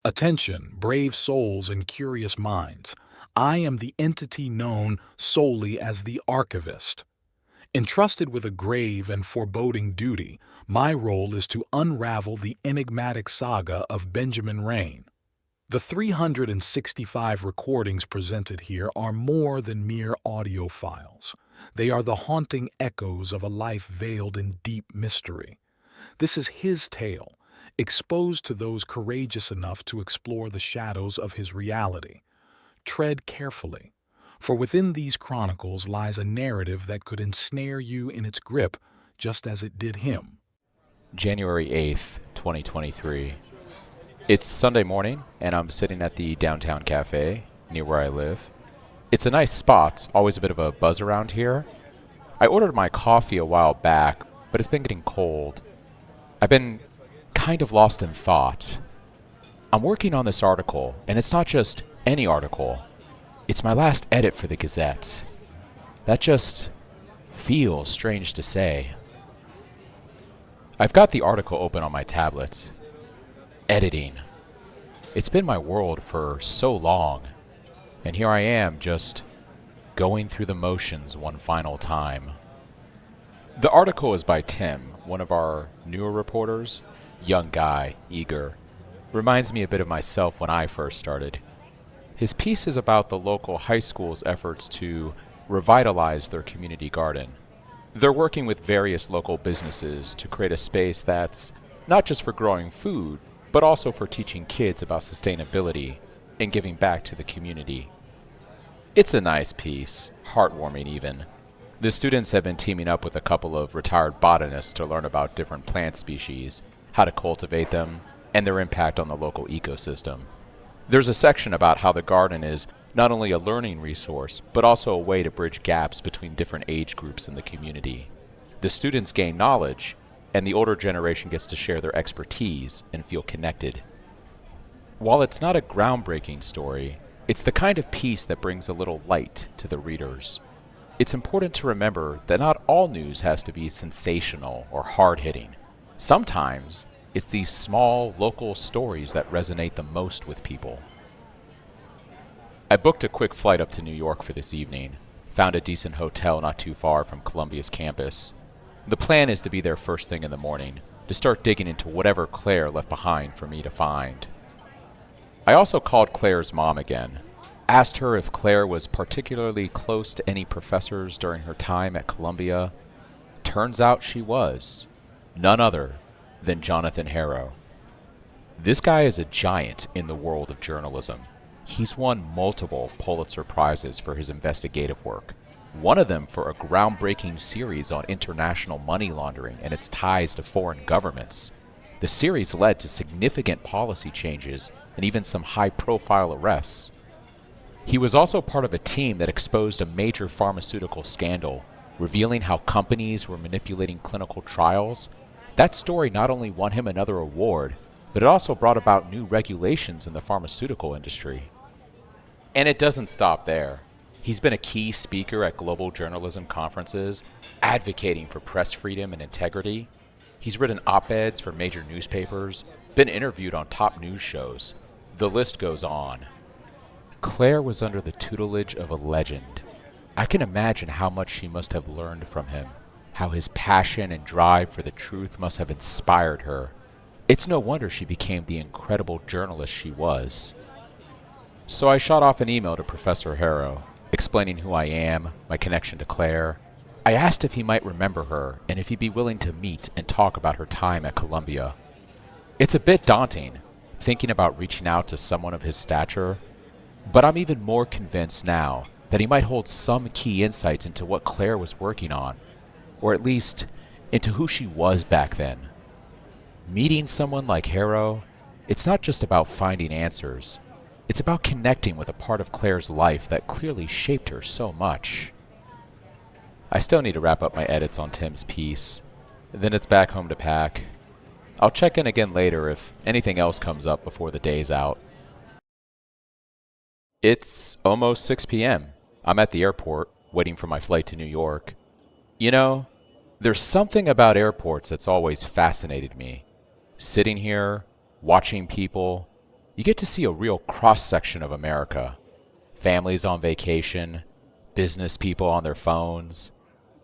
Attention, brave souls and curious minds. I am the entity known solely as the Archivist. Entrusted with a grave and foreboding duty, my role is to unravel the enigmatic saga of Benjamin Raine. The 365 recordings presented here are more than mere audio files. They are the haunting echoes of a life veiled in deep mystery. This is his tale, exposed to those courageous enough to explore the shadows of his reality. Tread carefully, for within these chronicles lies a narrative that could ensnare you in its grip just as it did him. January 8th, 2023. It's Sunday morning, and I'm sitting at the downtown cafe near where I live. It's a nice spot, always a bit of a buzz around here. I ordered my coffee a while back, but it's been getting cold. I've been kind of lost in thought. I'm working on this article, and it's not just any article. It's my last edit for the Gazette. That just feels strange to say. I've got the article open on my tablet. Editing. It's been my world for so long, and here I am just going through the motions one final time. The article is by Tim, one of our newer reporters. Young guy, eager. Reminds me a bit of myself when I first started. His piece is about the local high school's efforts to revitalize their community garden. They're working with various local businesses to create a space that's not just for growing food, but also for teaching kids about sustainability and giving back to the community. It's a nice piece, heartwarming even. The students have been teaming up with a couple of retired botanists to learn about different plant species, how to cultivate them, and their impact on the local ecosystem. There's a section about how the garden is not only a learning resource, but also a way to bridge gaps between different age groups in the community. The students gain knowledge, and the older generation gets to share their expertise and feel connected. While it's not a groundbreaking story, it's the kind of piece that brings a little light to the readers. It's important to remember that not all news has to be sensational or hard-hitting. Sometimes, it's these small, local stories that resonate the most with people. I booked a quick flight up to New York for this evening, found a decent hotel not too far from Columbia's campus. The plan is to be there first thing in the morning, to start digging into whatever Claire left behind for me to find. I also called Claire's mom again, asked her if Claire was particularly close to any professors during her time at Columbia. Turns out she was. None other than Jonathan Harrow. This guy is a giant in the world of journalism. He's won multiple Pulitzer Prizes for his investigative work, one of them for a groundbreaking series on international money laundering and its ties to foreign governments. The series led to significant policy changes and even some high-profile arrests. He was also part of a team that exposed a major pharmaceutical scandal, revealing how companies were manipulating clinical trials. That story not only won him another award, but it also brought about new regulations in the pharmaceutical industry. And it doesn't stop there. He's been a key speaker at global journalism conferences, advocating for press freedom and integrity. He's written op-eds for major newspapers, been interviewed on top news shows. The list goes on. Claire was under the tutelage of a legend. I can imagine how much she must have learned from him, how his passion and drive for the truth must have inspired her. It's no wonder she became the incredible journalist she was. So I shot off an email to Professor Harrow, explaining who I am, my connection to Claire. I asked if he might remember her and if he'd be willing to meet and talk about her time at Columbia. It's a bit daunting, thinking about reaching out to someone of his stature, but I'm even more convinced now that he might hold some key insights into what Claire was working on, or at least into who she was back then. Meeting someone like Harrow, it's not just about finding answers. It's about connecting with a part of Claire's life that clearly shaped her so much. I still need to wrap up my edits on Tim's piece. Then it's back home to pack. I'll check in again later if anything else comes up before the day's out. It's almost 6 p.m. I'm at the airport, waiting for my flight to New York. You know, there's something about airports that's always fascinated me. Sitting here, watching people, You get to see a real cross-section of America. Families on vacation, business people on their phones,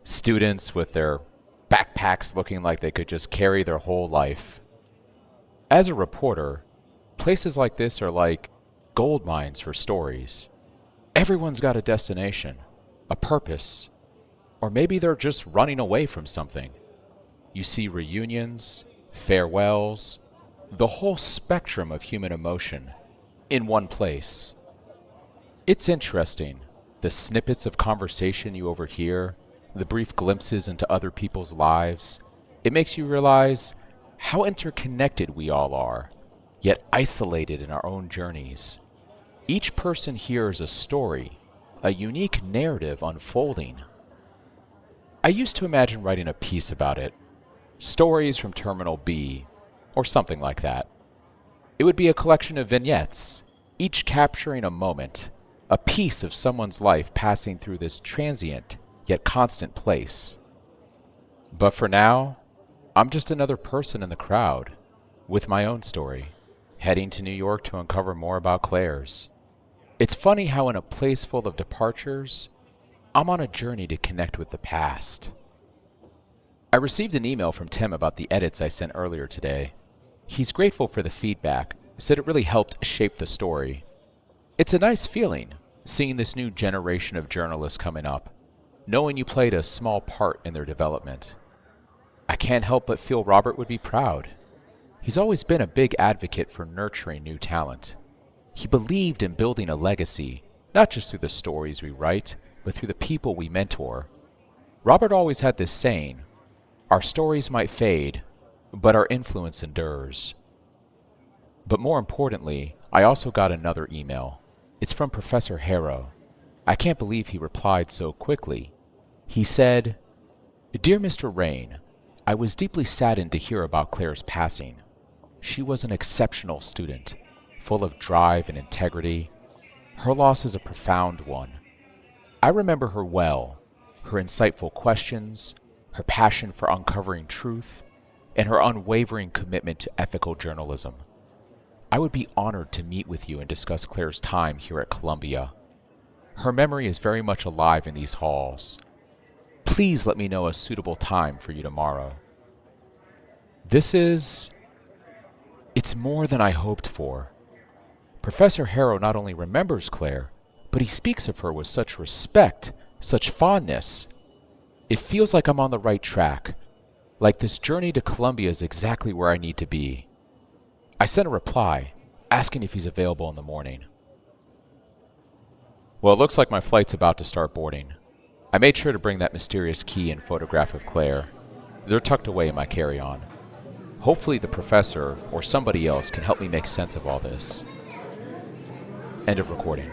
students with their backpacks looking like they could just carry their whole life. As a reporter, places like this are like gold mines for stories. Everyone's got a destination, a purpose, or maybe they're just running away from something. You see reunions, farewells, the whole spectrum of human emotion in one place. It's interesting, the snippets of conversation you overhear, the brief glimpses into other people's lives. It makes you realize how interconnected we all are, yet isolated in our own journeys. Each person here is a story, a unique narrative unfolding. I used to imagine writing a piece about it, Stories from Terminal B, or something like that. It would be a collection of vignettes, each capturing a moment, a piece of someone's life passing through this transient yet constant place. But for now, I'm just another person in the crowd, with my own story, heading to New York to uncover more about Claire's. It's funny how in a place full of departures, I'm on a journey to connect with the past. I received an email from Tim about the edits I sent earlier today. He's grateful for the feedback, said it really helped shape the story. It's a nice feeling, seeing this new generation of journalists coming up, knowing you played a small part in their development. I can't help but feel Robert would be proud. He's always been a big advocate for nurturing new talent. He believed in building a legacy, not just through the stories we write, but through the people we mentor. Robert always had this saying, our stories might fade, but our influence endures. But more importantly, I also got another email. It's from Professor Harrow. I can't believe he replied so quickly. He said, Dear Mr. Raine, I was deeply saddened to hear about Claire's passing. She was an exceptional student, full of drive and integrity. Her loss is a profound one. I remember her well, her insightful questions, her passion for uncovering truth, and her unwavering commitment to ethical journalism. I would be honored to meet with you and discuss Claire's time here at Columbia. Her memory is very much alive in these halls. Please let me know a suitable time for you tomorrow. It's more than I hoped for. Professor Harrow not only remembers Claire, but he speaks of her with such respect, such fondness. It feels like I'm on the right track, like this journey to Columbia is exactly where I need to be. I sent a reply, asking if he's available in the morning. Well, it looks like my flight's about to start boarding. I made sure to bring that mysterious key and photograph of Claire. They're tucked away in my carry-on. Hopefully the professor or somebody else can help me make sense of all this. End of recording.